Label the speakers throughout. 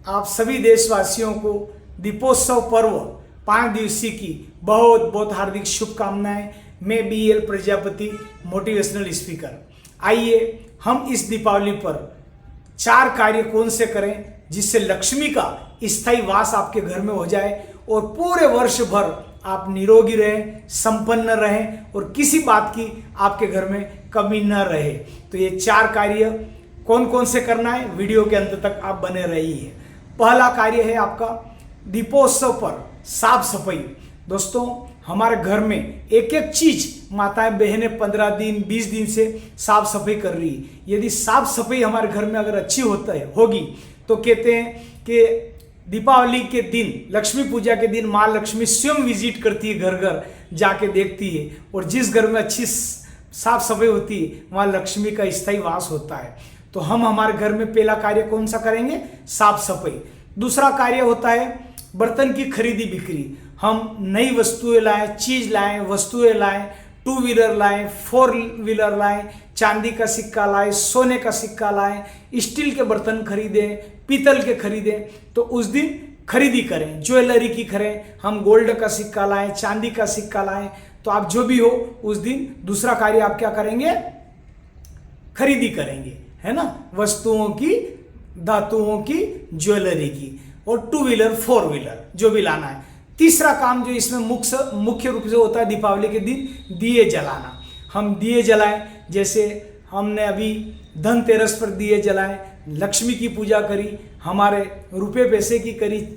Speaker 1: आप सभी देशवासियों को दीपोत्सव पर्व 5 दिवसीय की बहुत बहुत हार्दिक शुभकामनाएं। मैं BL प्रजापति, मोटिवेशनल स्पीकर। आइए हम इस दीपावली पर 4 कार्य कौन से करें जिससे लक्ष्मी का स्थायी वास आपके घर में हो जाए और पूरे वर्ष भर आप निरोगी रहें, संपन्न रहें और किसी बात की आपके घर में कमी न रहे। तो ये 4 कार्य कौन कौन से करना है, वीडियो के अंत तक आप बने रहिए। पहला कार्य है आपका दीपोत्सव पर साफ सफाई। दोस्तों, हमारे घर में एक एक चीज माताएं बहनें 15 दिन 20 दिन से साफ सफाई कर रही है। यदि साफ सफाई हमारे घर में अगर अच्छी होगी तो कहते हैं कि दीपावली के दिन, लक्ष्मी पूजा के दिन माँ लक्ष्मी स्वयं विजिट करती है, घर घर जाके देखती है। और जिस घर में अच्छी साफ सफाई होती है वहाँ लक्ष्मी का स्थायी वास होता है। तो हम हमारे घर में पहला कार्य कौन सा करेंगे? साफ सफाई। दूसरा कार्य होता है बर्तन की खरीदी बिक्री। हम नई वस्तुएं लाएं, चीज लाएं, वस्तुएं लाएं, 2 व्हीलर लाएं, 4 व्हीलर लाएं, चांदी का सिक्का लाएं, सोने का सिक्का लाएं, स्टील के बर्तन खरीदें, पीतल के खरीदें। तो उस दिन खरीदी करें, ज्वेलरी की करें, हम गोल्ड का सिक्का लाएं, चांदी का सिक्का लाएं। तो आप जो भी हो उस दिन दूसरा कार्य आप क्या करेंगे? खरीदी करेंगे, है ना, वस्तुओं की, धातुओं की, ज्वेलरी की, और 2 व्हीलर 4 व्हीलर जो भी लाना है। तीसरा काम जो इसमें मुख्य रूप से होता है दीपावली के दिन, दिए जलाना। हम दिए जलाएं, जैसे हमने अभी धनतेरस पर दिए जलाएं, लक्ष्मी की पूजा करी, हमारे रुपए पैसे की करी,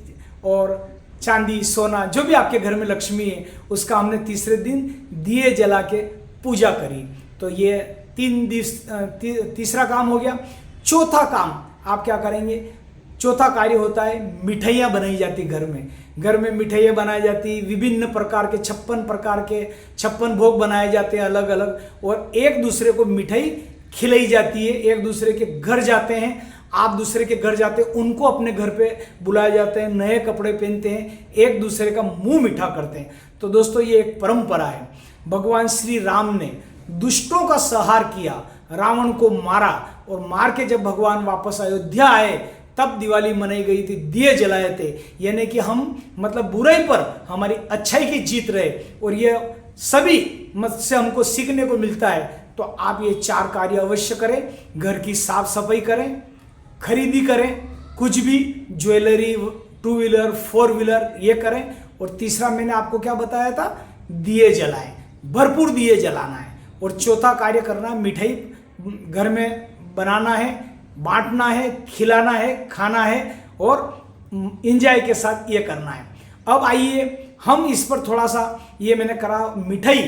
Speaker 1: और चांदी सोना जो भी आपके घर में लक्ष्मी है उसका हमने तीसरे दिन दिए जला के पूजा करी। तो ये तीसरा काम हो गया। चौथा काम आप क्या करेंगे? चौथा कार्य होता है मिठाइयाँ बनाई जाती घर में। घर में मिठाइयाँ बनाई जाती, विभिन्न प्रकार के 56 भोग बनाए जाते हैं अलग अलग, और एक दूसरे को मिठाई खिलाई जाती है। एक दूसरे के घर जाते हैं, आप दूसरे के घर जाते हैं, उनको अपने घर पे बुलाए जाते हैं, नए कपड़े पहनते हैं, एक दूसरे का मुंह मीठा करते हैं। तो दोस्तों, ये एक परंपरा है। भगवान श्री राम ने दुष्टों का संहार किया, रावण को मारा, और मार के जब भगवान वापस अयोध्या आए तब दिवाली मनाई गई थी, दिए जलाए थे। यानी कि हम मतलब बुराई पर हमारी अच्छाई की जीत रहे, और ये सभी मत से हमको सीखने को मिलता है। तो आप ये 4 कार्य अवश्य करें। घर की साफ सफाई करें, खरीदी करें, कुछ भी ज्वेलरी, 2 व्हीलर 4 व्हीलर ये करें, और तीसरा मैंने आपको क्या बताया था? दिए जलाएं, भरपूर दिए जलाना है। और चौथा कार्य करना है मिठाई घर में बनाना है, बांटना है, खिलाना है, खाना है, और एंजॉय के साथ ये करना है। अब आइए हम इस पर थोड़ा सा, ये मैंने करा मिठाई।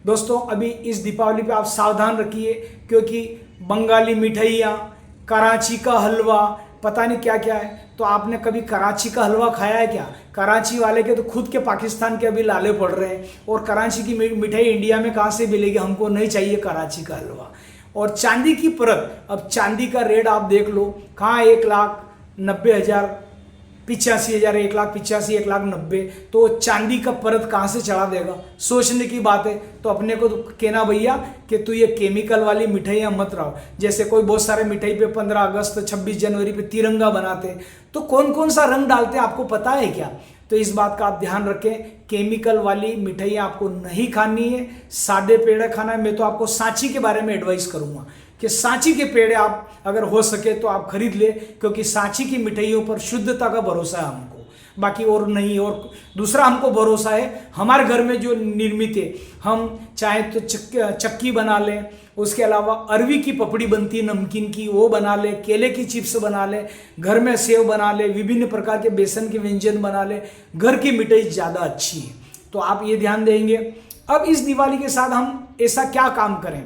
Speaker 1: दोस्तों, अभी इस दीपावली पे आप सावधान रखिए, क्योंकि बंगाली मिठाइयाँ, कराची का हलवा, पता नहीं क्या क्या है। तो आपने कभी कराची का हलवा खाया है क्या? कराची वाले के तो खुद के पाकिस्तान के अभी लाले पड़ रहे हैं, और कराची की मिठाई इंडिया में कहाँ से मिलेगी? हमको नहीं चाहिए कराची का हलवा। और चांदी की परत, अब चांदी का रेट आप देख लो, कहाँ 1,90,000, 85,000, 1,85,000, 1,90,000। तो चांदी का परत कहाँ से चढ़ा देगा? सोचने की बात है। तो अपने को तो कहना भैया कि तू ये केमिकल वाली मिठाइयाँ मत रहो। जैसे कोई बहुत सारे मिठाई पे 15 अगस्त 26 जनवरी पे तिरंगा बनाते हैं, तो कौन कौन सा रंग डालते हैं आपको पता है क्या? तो इस बात का आप ध्यान रखें, केमिकल वाली मिठाइयाँ आपको नहीं खानी है, सादे पेड़े खाना है। मैं तो आपको सांची के बारे में एडवाइस करूँगा कि सांची के पेड़े आप अगर हो सके तो आप खरीद ले, क्योंकि सांची की मिठाइयों पर शुद्धता का भरोसा है हमको, बाकी और नहीं। और दूसरा हमको भरोसा है हमारे घर में जो निर्मित है, हम चाहे तो चक्की बना लें, उसके अलावा अरवी की पपड़ी बनती है नमकीन की, वो बना ले, केले की चिप्स बना ले, घर में सेव बना ले, विभिन्न प्रकार के बेसन के व्यंजन बना ले। घर की मिठाई ज़्यादा अच्छी है, तो आप ये ध्यान देंगे। अब इस दिवाली के साथ हम ऐसा क्या काम करें?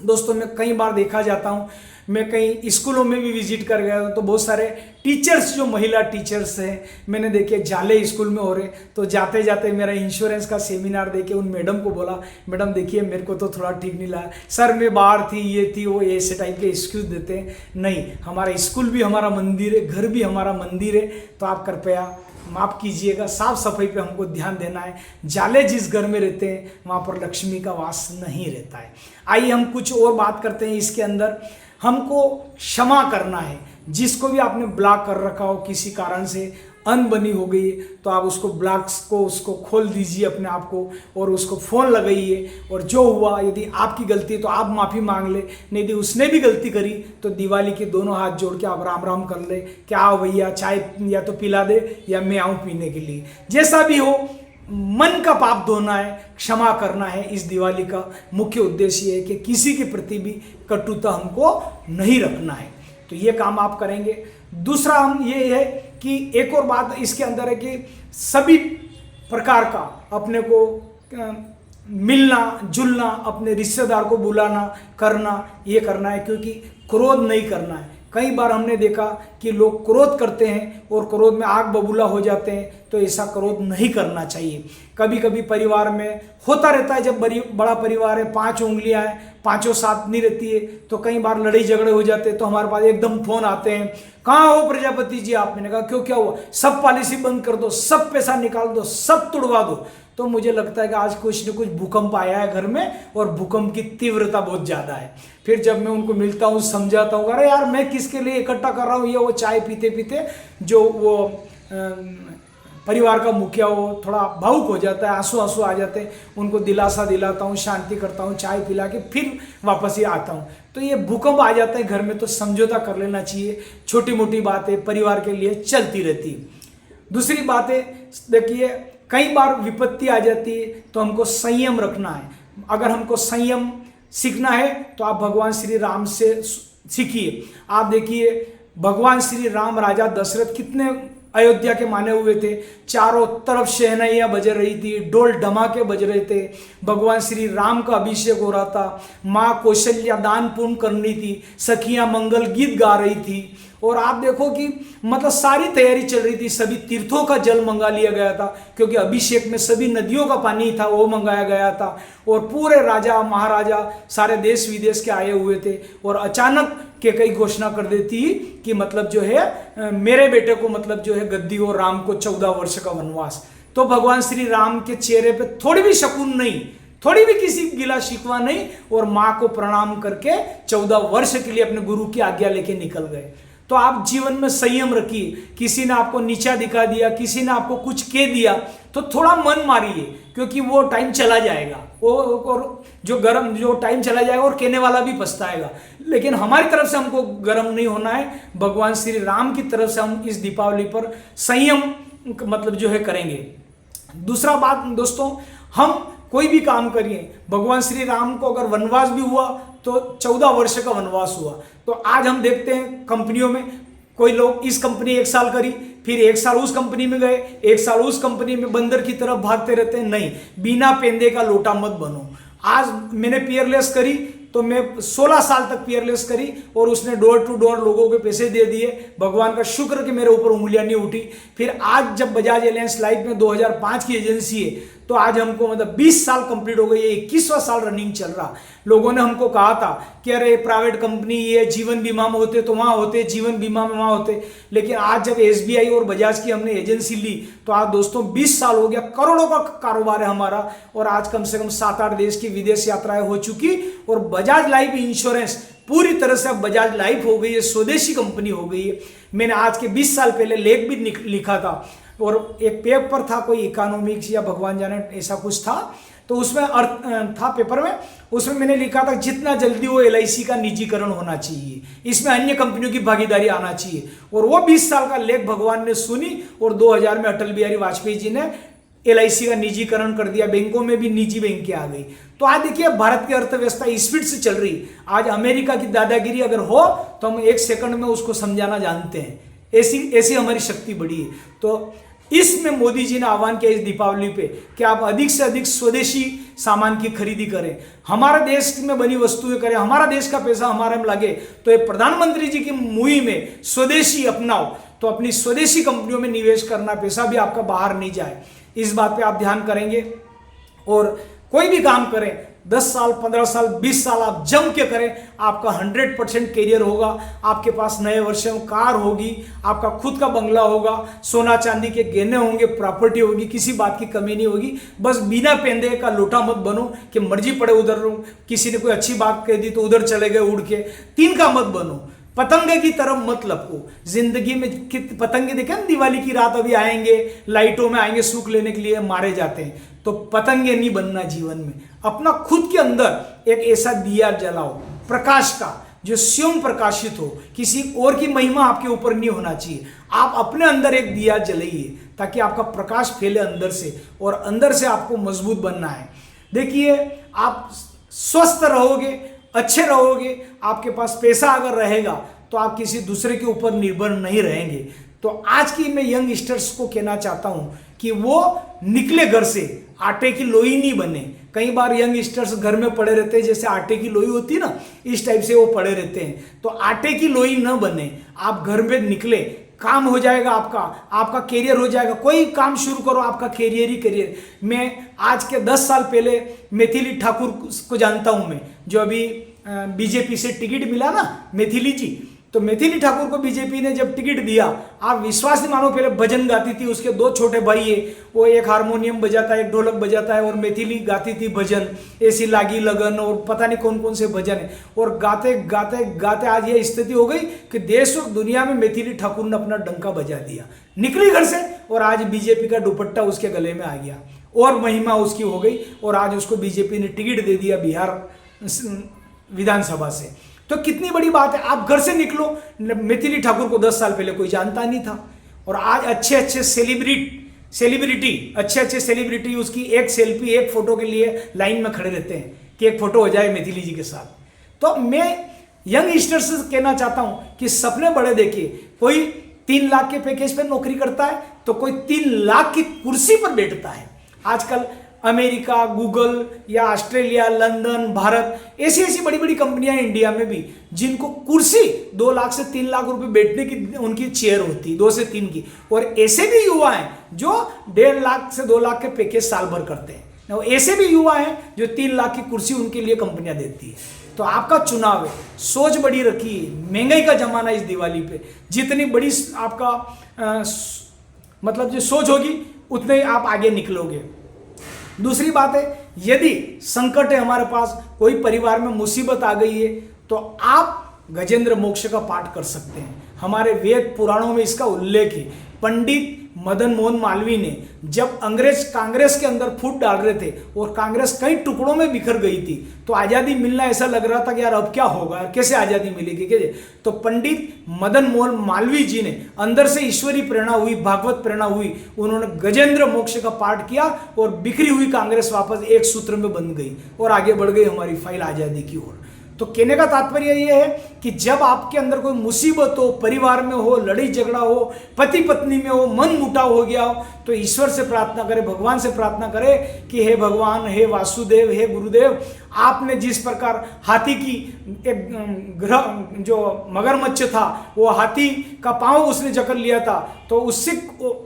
Speaker 1: दोस्तों, मैं कई बार देखा जाता हूँ, मैं कई स्कूलों में भी विजिट कर गया हूँ, तो बहुत सारे टीचर्स, जो महिला टीचर्स हैं, मैंने देखे जाले स्कूल में हो रहे। तो जाते जाते मेरा इंश्योरेंस का सेमिनार देके उन मैडम को बोला, मैडम देखिए मेरे को तो थोड़ा ठीक नहीं लगा सर, मैं बाहर थी, ये थी, वो ऐसे टाइप के एक्सक्यूज देते हैं। नहीं, हमारा स्कूल भी हमारा मंदिर है, घर भी हमारा मंदिर है। तो आप कृपया माफ़ कीजिएगा, साफ सफाई पे हमको ध्यान देना है। जाले जिस घर में रहते हैं वहाँ पर लक्ष्मी का वास नहीं रहता है। आइए हम कुछ और बात करते हैं। इसके अंदर हमको क्षमा करना है। जिसको भी आपने ब्लॉक कर रखा हो किसी कारण से, अनबनी हो गई है, तो आप उसको ब्लॉक्स को उसको खोल दीजिए अपने आप को और उसको फ़ोन लगाइए। और जो हुआ, यदि आपकी गलती है तो आप माफ़ी मांग ले, नहीं यदि उसने भी गलती करी तो दिवाली के दोनों हाथ जोड़ के आप राम राम कर ले, क्या आओ भैया चाय या तो पिला दे या मैं आऊँ पीने के लिए। जैसा भी हो, मन का पाप धोना है, क्षमा करना है। इस दिवाली का मुख्य उद्देश्य है कि किसी के प्रति भी कटुता हमको नहीं रखना है, तो ये काम आप करेंगे। दूसरा हम ये है कि एक और बात इसके अंदर है कि सभी प्रकार का अपने को मिलना जुलना, अपने रिश्तेदार को बुलाना करना, ये करना है, क्योंकि क्रोध नहीं करना है। कई बार हमने देखा कि लोग क्रोध करते हैं और क्रोध में आग बबूला हो जाते हैं, तो ऐसा क्रोध नहीं करना चाहिए। कभी कभी परिवार में होता रहता है, जब बड़ा परिवार है, 5 उंगलियां हैं, पांचों साथ नहीं रहती है, तो कई बार लड़ाई झगड़े हो जाते हैं। तो हमारे पास एकदम फोन आते हैं, कहाँ हो प्रजापति जी आप? मैंने कहा क्यों, क्या हुआ? सब पॉलिसी बंद कर दो, सब पैसा निकाल दो, सब तुड़वा दो। तो मुझे लगता है कि आज कुछ न कुछ भूकंप आया है घर में और भूकंप की तीव्रता बहुत ज़्यादा है। फिर जब मैं उनको मिलता हूँ, समझाता हूँ, अरे यार मैं किसके लिए इकट्ठा कर रहा हूँ, ये वो चाय पीते पीते जो वो परिवार का मुखिया हो थोड़ा भावुक हो जाता है, आंसू आंसू आ जाते हैं, उनको दिलासा दिलाता हूँ, शांति करता हूँ, चाय पिला के फिर वापस ही आता हूँ। तो ये भूकंप आ जाता है घर में, तो समझौता कर लेना चाहिए। छोटी मोटी बातें परिवार के लिए चलती रहती है। दूसरी बातें देखिए, कई बार विपत्ति आ जाती है तो हमको संयम रखना है। अगर हमको संयम सीखना है तो आप भगवान श्री राम से सीखिए। आप देखिए भगवान श्री राम, राजा दशरथ कितने अयोध्या के माने हुए थे, चारों तरफ शहनाइयाँ बज रही थी, ढोल ढमाके बज रहे थे, भगवान श्री राम का अभिषेक हो रहा था, माँ कौशल्या दान पुण्य करनी थी, सखियाँ मंगल गीत गा रही थी, और आप देखो कि मतलब सारी तैयारी चल रही थी। सभी तीर्थों का जल मंगा लिया गया था, क्योंकि अभिषेक में सभी नदियों का पानी था वो मंगाया गया था, और पूरे राजा महाराजा सारे देश विदेश के आए हुए थे। और अचानक के कई घोषणा कर देती कि मतलब जो है मेरे बेटे को मतलब जो है गद्दी और राम को 14 वर्ष का वनवास। तो भगवान श्री राम के चेहरे पे थोड़ी भी शकुन नहीं, थोड़ी भी किसी गिला शिकवा नहीं, और माँ को प्रणाम करके 14 वर्ष के लिए अपने गुरु की आज्ञा लेके निकल गए। तो आप जीवन में संयम रखिए। किसी ने आपको नीचा दिखा दिया, किसी ने आपको कुछ कह दिया, तो थोड़ा मन मारिए, क्योंकि वो टाइम चला जाएगा, वो और जो टाइम चला जाएगा और कहने वाला भी पछताएगा। लेकिन हमारी तरफ से हमको गर्म नहीं होना है, भगवान श्री राम की तरफ से हम इस दीपावली पर संयम मतलब जो है करेंगे। दूसरा बात दोस्तों, हम कोई भी काम करिए, भगवान श्री राम को अगर वनवास भी हुआ तो 14 वर्ष का वनवास हुआ। तो आज हम देखते हैं कंपनियों में कोई लोग इस कंपनी 1 साल करी, फिर 1 साल उस कंपनी में गए, 1 साल उस कंपनी में, बंदर की तरफ भागते रहते हैं। नहीं, बिना पेंदे का लोटा मत बनो। आज मैंने पियरलेस करी तो मैं 16 साल तक पियरलेस करी, और उसने डोर टू डोर लोगों के पैसे दे दिए। भगवान का शुक्र कि मेरे ऊपर उंगलियां नहीं उठी। फिर आज जब बजाज एलायंस लाइफ में 2005 की एजेंसी है, तो आज हमको मतलब 20 साल कंप्लीट हो गई है, 21वां साल रनिंग चल रहा। लोगों ने हमको कहा था कि अरे प्राइवेट कंपनी ये जीवन बीमा में होते तो वहाँ होते, जीवन बीमा में वहाँ होते, लेकिन आज जब SBI और बजाज की हमने एजेंसी ली तो आज दोस्तों 20 साल हो गया, करोड़ों का कारोबार है हमारा, और आज कम से कम 7-8 देश की विदेश यात्राएं हो चुकी, और बजाज लाइफ इंश्योरेंस पूरी तरह से अब बजाज लाइफ हो गई है, स्वदेशी कंपनी हो गई है। मैंने आज के 20 साल पहले लेख भी लिखा था, और एक पेपर था कोई इकोनॉमिक्स या भगवान जाने ऐसा कुछ था, तो उसमें अर्थ था पेपर में, उसमें मैंने लिखा था जितना जल्दी वो LIC का निजीकरण होना चाहिए, इसमें अन्य कंपनियों की भागीदारी आना चाहिए। और वो 20 साल का लेख भगवान ने सुनी, और 2000 में अटल बिहारी वाजपेयी जी ने LIC का निजीकरण कर दिया, बैंकों में भी निजी बैंकें आ गई। तो आज देखिए भारत की अर्थव्यवस्था स्पीड से चल रही। आज अमेरिका की दादागिरी अगर हो तो हम 1 सेकंड में उसको समझाना जानते हैं, ऐसी हमारी शक्ति बढ़ी है। तो इसमें मोदी जी ने आह्वान किया इस दीपावली पे कि आप अधिक से अधिक स्वदेशी सामान की खरीदी करें, हमारे देश में बनी वस्तुएं करें, हमारा देश का पैसा हमारे में लगे। तो ये प्रधानमंत्री जी की मुहिम में स्वदेशी अपनाओ, तो अपनी स्वदेशी कंपनियों में निवेश करना, पैसा भी आपका बाहर नहीं जाए, इस बात पे आप ध्यान करेंगे। और कोई भी काम करें, 10 साल 15 साल 20 साल आप जम के करें, आपका 100% करियर होगा। आपके पास नए वर्ष में कार होगी, आपका खुद का बंगला होगा, सोना चांदी के गहने होंगे, प्रॉपर्टी होगी, किसी बात की कमी नहीं होगी। बस बिना पेंदे का लोटा मत बनो कि मर्जी पड़े उधर, किसी ने कोई अच्छी बात कह दी तो उधर चले गए उड़ के, 3 का मत बनो। पतंगे की तरफ मत लपको। जिंदगी में पतंगे देखे ना, दिवाली की रात अभी आएंगे, लाइटों में आएंगे, सुख लेने के लिए मारे जाते हैं। तो पतंगे नहीं बनना जीवन में। अपना खुद के अंदर एक ऐसा दिया जलाओ प्रकाश का, जो स्वयं प्रकाशित हो, किसी और की महिमा आपके ऊपर नहीं होना चाहिए। आप अपने अंदर एक दिया जलाइए ताकि आपका प्रकाश फैले अंदर से, और अंदर से आपको मजबूत बनना है। देखिए, आप स्वस्थ रहोगे, अच्छे रहोगे, आपके पास पैसा अगर रहेगा तो आप किसी दूसरे के ऊपर निर्भर नहीं रहेंगे। तो आज की मैं यंगस्टर्स को कहना चाहता हूं कि वो निकले घर से, आटे की लोई नहीं बने। कई बार यंगस्टर्स घर में पड़े रहते हैं, जैसे आटे की लोई होती है ना, इस टाइप से वो पड़े रहते हैं। तो आटे की लोई न बने, आप घर में निकले, काम हो जाएगा आपका कैरियर हो जाएगा। कोई काम शुरू करो, आपका कैरियर ही कैरियर। मैं आज के 10 साल पहले मैथिली ठाकुर को जानता हूं मैं, जो अभी बीजेपी से टिकट मिला ना, मैथिली जी। तो मैथिली ठाकुर को बीजेपी ने जब टिकट दिया, आप विश्वास नहीं मानो, पहले भजन गाती थी, उसके 2 छोटे भाई है, वो एक हारमोनियम बजाता है, एक ढोलक बजाता है, और मैथिली गाती थी भजन, ऐसी लागी लगन और पता नहीं कौन कौन से भजन है। और गाते गाते गाते आज ये स्थिति हो गई कि देश और दुनिया में मैथिली ठाकुर ने अपना डंका बजा दिया। निकली घर से और आज बीजेपी का दुपट्टा उसके गले में आ गया और महिमा उसकी हो गई, और आज उसको बीजेपी ने टिकट दे दिया बिहार विधानसभा से। तो कितनी बड़ी बात है। आप घर से निकलो। मैथिली ठाकुर को 10 साल पहले कोई जानता नहीं था, और आज अच्छे अच्छे सेलिब्रिटी उसकी एक सेल्फी, एक फोटो के लिए लाइन में खड़े रहते हैं कि एक फोटो हो जाए मैथिली जी के साथ। तो मैं यंगस्टर्स से कहना चाहता हूं कि सपने बड़े देखिए। कोई 3 लाख के पैकेज पर नौकरी करता है, तो कोई 3 लाख की कुर्सी पर बैठता है। आजकल अमेरिका, गूगल या ऑस्ट्रेलिया, लंदन, भारत, ऐसी ऐसी बड़ी बड़ी कंपनियां इंडिया में भी, जिनको कुर्सी 2 लाख से 3 लाख रुपए बैठने की उनकी चेयर होती, 2 से 3 की। और ऐसे भी युवा हैं जो 1.5 लाख से 2 लाख के पैकेज साल भर करते हैं। ऐसे भी युवा हैं जो 3 लाख की कुर्सी उनके लिए कंपनियां देती है। तो आपका चुनाव है, सोच बड़ी रखिए। महंगाई का जमाना इस दिवाली पे, जितनी बड़ी आपका मतलब जो सोच होगी, उतने ही आप आगे निकलोगे। दूसरी बात है, यदि संकट है हमारे पास, कोई परिवार में मुसीबत आ गई है, तो आप गजेंद्र मोक्ष का पाठ कर सकते हैं। हमारे वेद पुराणों में इसका उल्लेख है। पंडित मदन मोहन मालवीय ने जब अंग्रेज कांग्रेस के अंदर फूट डाल रहे थे और कांग्रेस कई टुकड़ों में बिखर गई थी, तो आज़ादी मिलना ऐसा लग रहा था कि यार अब क्या होगा, कैसे आज़ादी मिलेगी कैसे। तो पंडित मदन मोहन मालवीय जी ने अंदर से ईश्वरी प्रेरणा हुई, भागवत प्रेरणा हुई, उन्होंने गजेंद्र मोक्ष का पाठ किया और बिखरी हुई कांग्रेस वापस एक सूत्र में बंध गई और आगे बढ़ गई हमारी फाइल आज़ादी की ओर। तो कहने का तात्पर्य यह है कि जब आपके अंदर कोई मुसीबत हो, परिवार में हो, लड़ाई झगड़ा हो, पति पत्नी में हो, मन मुटाव हो गया हो, तो ईश्वर से प्रार्थना करें, भगवान से प्रार्थना करें कि हे भगवान, हे वासुदेव, हे गुरुदेव, आपने जिस प्रकार हाथी की एक ग्रह जो मगरमच्छ था, वो हाथी का पांव उसने जकड़ लिया था, तो उससे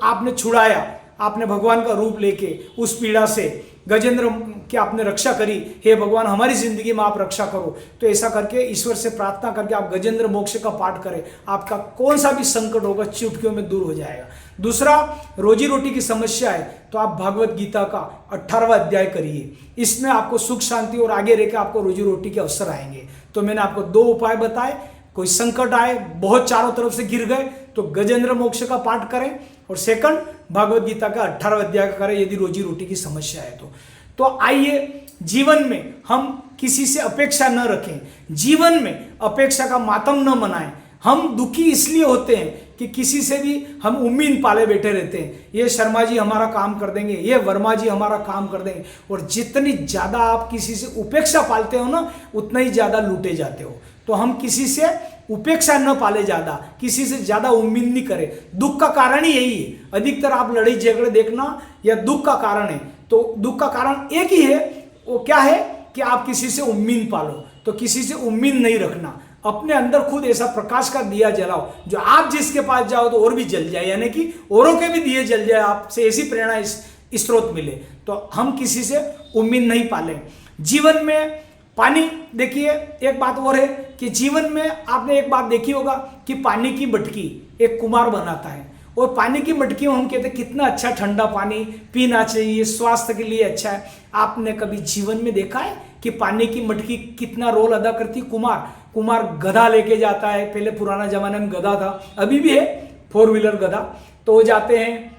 Speaker 1: आपने छुड़ाया, आपने भगवान का रूप लेके उस पीड़ा से गजेंद्र की आपने रक्षा करी। हे भगवान, हमारी जिंदगी में आप रक्षा करो। तो ऐसा करके ईश्वर से प्रार्थना करके आप गजेंद्र मोक्ष का पाठ करें, आपका कौन सा भी संकट होगा चुटकियों में दूर हो जाएगा। दूसरा, रोजी रोटी की समस्या है तो आप भागवत गीता का 18वां अध्याय करिए। इसमें आपको सुख शांति और आगे रहकर आपको रोजी रोटी के अवसर आएंगे। तो मैंने आपको 2 उपाय बताए। कोई संकट आए, बहुत चारों तरफ से गिर गए, तो गजेंद्र मोक्ष का पाठ करें, और सेकंड, भागवत गीता का 18वां अध्याय का करें यदि रोजी रोटी की समस्या है तो आइए जीवन में हम किसी से अपेक्षा न रखें, जीवन में अपेक्षा का मातम न मनाएं। हम दुखी इसलिए होते हैं कि किसी से भी हम उम्मीद पाले बैठे रहते हैं, ये शर्मा जी हमारा काम कर देंगे, ये वर्मा जी हमारा काम कर देंगे। और जितनी ज़्यादा आप किसी से उपेक्षा पालते हो ना, उतना ही ज़्यादा लूटे जाते हो। तो हम किसी से उपेक्षा न पाले, ज़्यादा किसी से ज़्यादा उम्मीद नहीं करें। दुख का कारण ही यही है। अधिकतर आप लड़ाई झगड़े देखना या दुख का कारण है, तो दुख का कारण एक ही है, वो क्या है कि आप किसी से उम्मीद पालो। तो किसी से उम्मीद नहीं रखना, अपने अंदर खुद ऐसा प्रकाश का दिया जलाओ जो आप जिसके पास जाओ तो और भी जल जाए, यानी कि औरों के भी दिए जल जाए, आपसे ऐसी प्रेरणा इस स्रोत मिले। तो हम किसी से उम्मीद नहीं पालें। जीवन में पानी, देखिए एक बात और है कि जीवन में आपने एक बात देखी होगा कि पानी की मटकी एक कुम्हार बनाता है, और पानी की मटकी में हम कहते हैं कितना अच्छा ठंडा पानी पीना चाहिए, स्वास्थ्य के लिए अच्छा है। आपने कभी जीवन में देखा है कि पानी की मटकी कितना रोल अदा करती है? कुमार गधा लेके जाता है, पहले पुराना जमाने में गधा था, अभी भी है 4 व्हीलर गधा, तो वो जाते हैं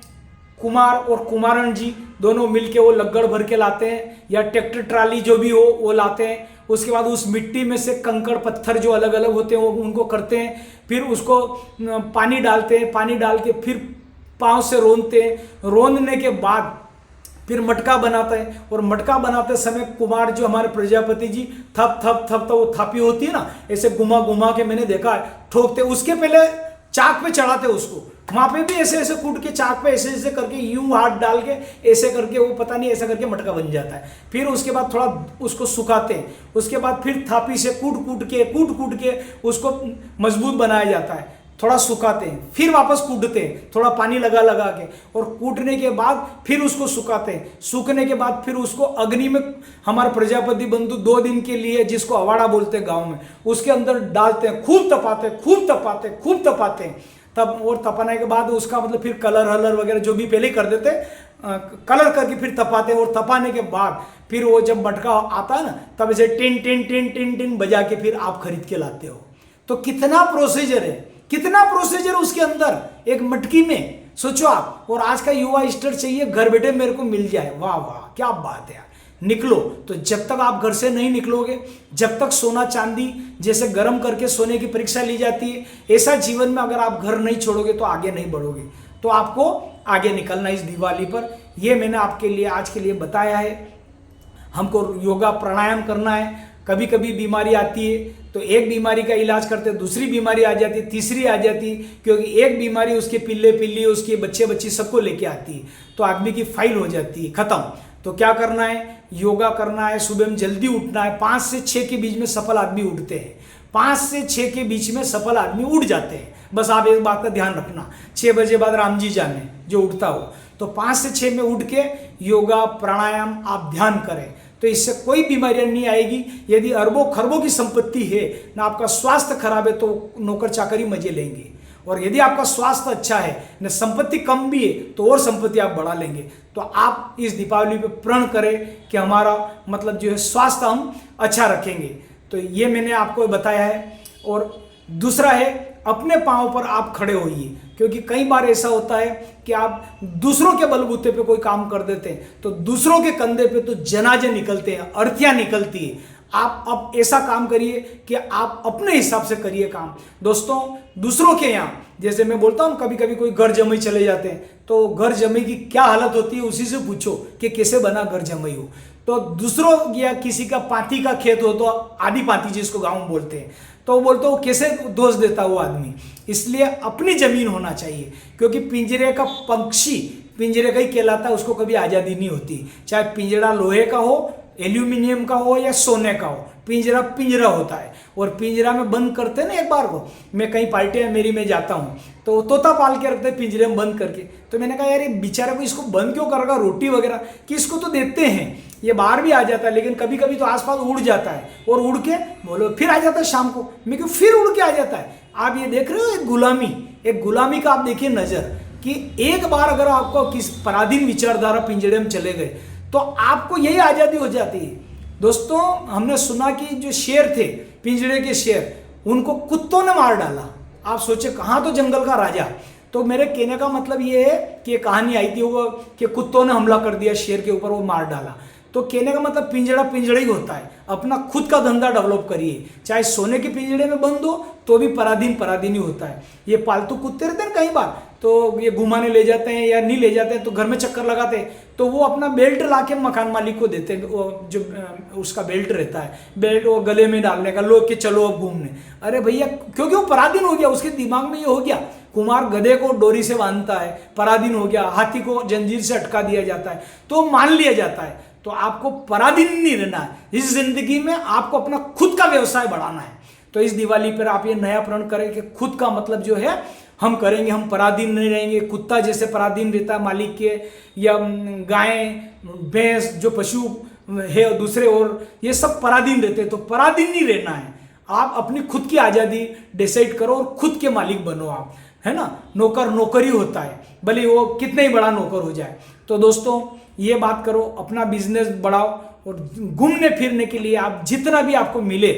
Speaker 1: कुमार और कुमारन जी दोनों मिलके वो लग्गड़ भर के लाते हैं, या ट्रैक्टर ट्राली जो भी हो वो लाते हैं। उसके बाद उस मिट्टी में से कंकड़ पत्थर जो अलग अलग होते हैं वो उनको करते हैं, फिर उसको पानी डालते हैं, पानी डाल के फिर पाँव से रोंदते हैं, रोंदने के बाद फिर मटका बनाते हैं। और मटका बनाते समय कुमार जो हमारे प्रजापति जी थप थप थप तो वो थापी होती है ना, ऐसे घुमा घुमा के मैंने देखा है ठोकते, उसके पहले चाक पे चढ़ाते उसको, वहां पे भी ऐसे ऐसे कूट के चाक पे ऐसे ऐसे करके यूं हाथ डाल के ऐसे करके वो पता नहीं ऐसा करके मटका बन जाता है। फिर उसके बाद थोड़ा उसको सुखाते हैं, उसके बाद फिर थापी से कूट कूट के उसको मजबूत बनाया जाता है, थोड़ा सुखाते हैं, फिर वापस कूटते हैं थोड़ा पानी लगा लगा के, और कूटने के बाद फिर उसको सुखाते हैं। सूखने के बाद फिर उसको अग्नि में हमारे प्रजापति बंधु 2 दिन के लिए, जिसको अवाड़ा बोलते हैं गांव में, उसके अंदर डालते हैं, खूब तपाते हैं तब। और तपाने के बाद उसका मतलब फिर कलर हलर वगैरह जो भी पहले कर देते, कलर करके फिर तपाते हैं। और तपाने के बाद फिर वो जब मटका आता है ना, तब ऐसे tin tin tin tin tin बजा के फिर आप खरीद के लाते हो। तो कितना प्रोसीजर है, कितना प्रोसीजर उसके अंदर एक मटकी में, सोचो आप। और आज का युवा स्टार चाहिए घर बैठे मेरे को मिल जाए, वाह वाह क्या बात है यार। निकलो, तो जब तक आप घर से नहीं निकलोगे, जब तक सोना चांदी जैसे गर्म करके सोने की परीक्षा ली जाती है, ऐसा जीवन में अगर आप घर नहीं छोड़ोगे तो आगे नहीं बढ़ोगे। तो आपको आगे निकलना इस दिवाली पर, ये मैंने आपके लिए आज के लिए बताया है। हमको योगा प्राणायाम करना है। कभी कभी बीमारी आती है तो एक बीमारी का इलाज करते, दूसरी बीमारी आ जाती, तीसरी आ जाती, क्योंकि एक बीमारी उसके पिल्ले पिल्ली उसके बच्चे बच्ची सबको लेके आती है, तो आदमी की फाइल हो जाती है खत्म। तो क्या करना है? योगा करना है, सुबह में जल्दी उठना है। 5 से 6 के बीच में सफल आदमी उठते हैं, 5 से 6 के बीच में सफल आदमी उठ जाते हैं। बस आप एक बात का ध्यान रखना, 6 बजे बाद राम जी जाने जो उठता हो, तो 5 से 6 में उठ के योगा प्राणायाम आप ध्यान करें, तो इससे कोई बीमारियां नहीं आएगी। यदि अरबों खरबों की संपत्ति है ना, आपका स्वास्थ्य खराब है तो नौकर चाकरी मजे लेंगे, और यदि आपका स्वास्थ्य अच्छा है न संपत्ति कम भी है तो और संपत्ति आप बढ़ा लेंगे। तो आप इस दीपावली पे प्रण करें कि हमारा मतलब जो है स्वास्थ्य हम अच्छा रखेंगे। तो ये मैंने आपको बताया है। और दूसरा है, अपने पांव पर आप खड़े होइए, क्योंकि कई बार ऐसा होता है कि आप दूसरों के बलबूते पे कोई काम कर देते हैं, तो दूसरों के कंधे पे तो जनाजे निकलते हैं, अर्थियां निकलती है। आप अब ऐसा काम करिए कि आप अपने हिसाब से करिए काम। दोस्तों, दूसरों के यहाँ जैसे मैं बोलता हूँ, कभी कभी कोई घर जमाई चले जाते हैं, तो घर जमाई की क्या हालत होती है उसी से पूछो कि कैसे बना घर जमाई हो। तो दूसरों या किसी का पाती का खेत हो, तो आधी पाती जिसको गाँव में बोलते हैं, तो बोलते हो कैसे दोष देता वो आदमी। इसलिए अपनी जमीन होना चाहिए, क्योंकि पिंजरे का पक्षी पिंजरे का ही कहलाता है, उसको कभी आज़ादी नहीं होती। चाहे पिंजरा लोहे का हो, एल्यूमिनियम का हो या सोने का हो, पिंजरा पिंजरा होता है। और पिंजरा में बंद करते हैं ना, एक बार को मैं कई पार्टियां मेरी में जाता हूँ तो तोता पाल के रखते हैं पिंजरे में बंद करके। तो मैंने कहा यार ये बेचारे को इसको बंद क्यों करेगा, रोटी वगैरह कि इसको तो देते हैं, ये बाहर भी आ जाता है, लेकिन कभी कभी तो आसपास उड़ जाता है, और उड़ के बोलो फिर आ जाता है शाम को, मैं क्यों फिर उड़ के आ जाता है। आप ये देख रहे हो एक गुलामी का आप देखिए नजर, कि एक बार अगर आपको किस पराधीन विचारधारा पिंजरे में चले गए तो आपको यही आज़ादी हो जाती है। दोस्तों, हमने सुना कि जो शेर थे, पिंजरे के शेर, उनको कुत्तों ने मार डाला। आप सोचे कहाँ तो जंगल का राजा। तो मेरे कहने का मतलब ये है कि ये कहानी आई थी वो कि कुत्तों ने हमला कर दिया शेर के ऊपर, वो मार डाला। तो कहने का मतलब पिंजड़ा पिंजड़ा ही होता है। अपना खुद का धंधा डेवलप करिए, चाहे सोने के पिंजड़े में बंद हो तो भी पराधीन ही होता है। ये पालतू कुत्ते रहते हैं कई बार, तो ये घुमाने ले जाते हैं या नहीं ले जाते हैं तो घर में चक्कर लगाते हैं, तो वो अपना बेल्ट ला के मकान मालिक को देते हैं, वो जो उसका बेल्ट रहता है, बेल्ट वो गले में डालने का, लोग के चलो अब घूमने। अरे भैया, क्योंकि वो पराधीन हो गया, उसके दिमाग में ये हो गया। कुमार गधे को डोरी से बांधता है, पराधीन हो गया। हाथी को जंजीर से अटका दिया जाता है तो मान लिया जाता है। तो आपको पराधीन नहीं रहना है इस जिंदगी में, आपको अपना खुद का व्यवसाय बढ़ाना है। तो इस दिवाली पर आप ये नया प्रण करें कि खुद का मतलब जो है हम करेंगे, हम पराधीन नहीं रहेंगे। कुत्ता जैसे पराधीन रहता है मालिक के, या गाय भैंस जो पशु है दूसरे, और ये सब पराधीन रहते हैं। तो पराधीन नहीं रहना है, आप अपनी खुद की आज़ादी डिसाइड करो और खुद के मालिक बनो आप। है ना, नौकर नौकरी होता है, भले वो कितने ही बड़ा नौकर हो जाए। तो दोस्तों ये बात करो, अपना बिजनेस बढ़ाओ और घूमने फिरने के लिए आप जितना भी आपको मिले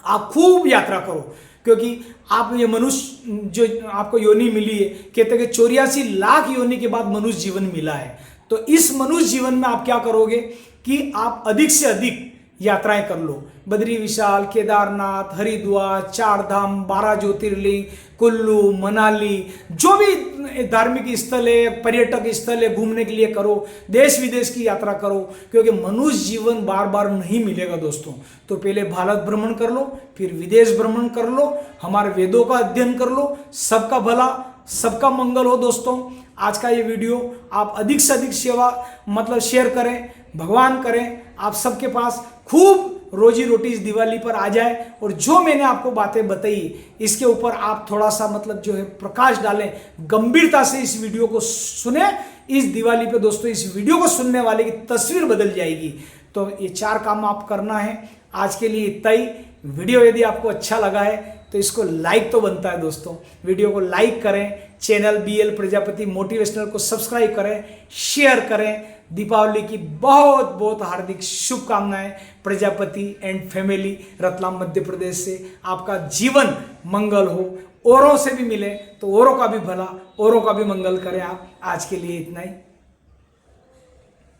Speaker 1: आप खूब यात्रा करो, क्योंकि आप ये मनुष्य जो आपको योनि मिली है, कहते हैं कि 84 लाख योनि के बाद मनुष्य जीवन मिला है। तो इस मनुष्य जीवन में आप क्या करोगे कि आप अधिक से अधिक यात्राएं कर लो। बद्री विशाल, केदारनाथ, हरिद्वार, 4 धाम, 12 ज्योतिर्लिंग, कुल्लू, मनाली, जो भी धार्मिक स्थल है, पर्यटक स्थल है, घूमने के लिए करो। देश विदेश की यात्रा करो, क्योंकि मनुष्य जीवन बार बार नहीं मिलेगा दोस्तों। तो पहले भारत भ्रमण कर लो, फिर विदेश भ्रमण कर लो, हमारे वेदों का अध्ययन कर लो। सबका भला, सबका मंगल हो दोस्तों। आज का ये वीडियो आप अधिक से अधिक सेवा मतलब शेयर करें, भगवान करें आप सबके पास खूब रोजी रोटी इस दिवाली पर आ जाए। और जो मैंने आपको बातें बताई इसके ऊपर आप थोड़ा सा मतलब जो है प्रकाश डालें, गंभीरता से इस वीडियो को सुने। इस दिवाली पे दोस्तों इस वीडियो को सुनने वाले की तस्वीर बदल जाएगी। तो ये 4 काम आप करना है। आज के लिए इतना ही। वीडियो यदि आपको अच्छा लगा है तो इसको लाइक तो बनता है दोस्तों, वीडियो को लाइक करें, चैनल BL प्रजापति मोटिवेशनल को सब्सक्राइब करें, शेयर करें। दीपावली की बहुत बहुत हार्दिक शुभकामनाएं प्रजापति एंड फैमिली रतलाम मध्य प्रदेश से। आपका जीवन मंगल हो, औरों से भी मिले तो औरों का भी भला, औरों का भी मंगल करें आप। आज के लिए इतना ही।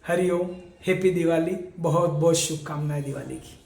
Speaker 1: हरिओम, हैप्पी दिवाली, बहुत बहुत शुभकामनाएं दिवाली की।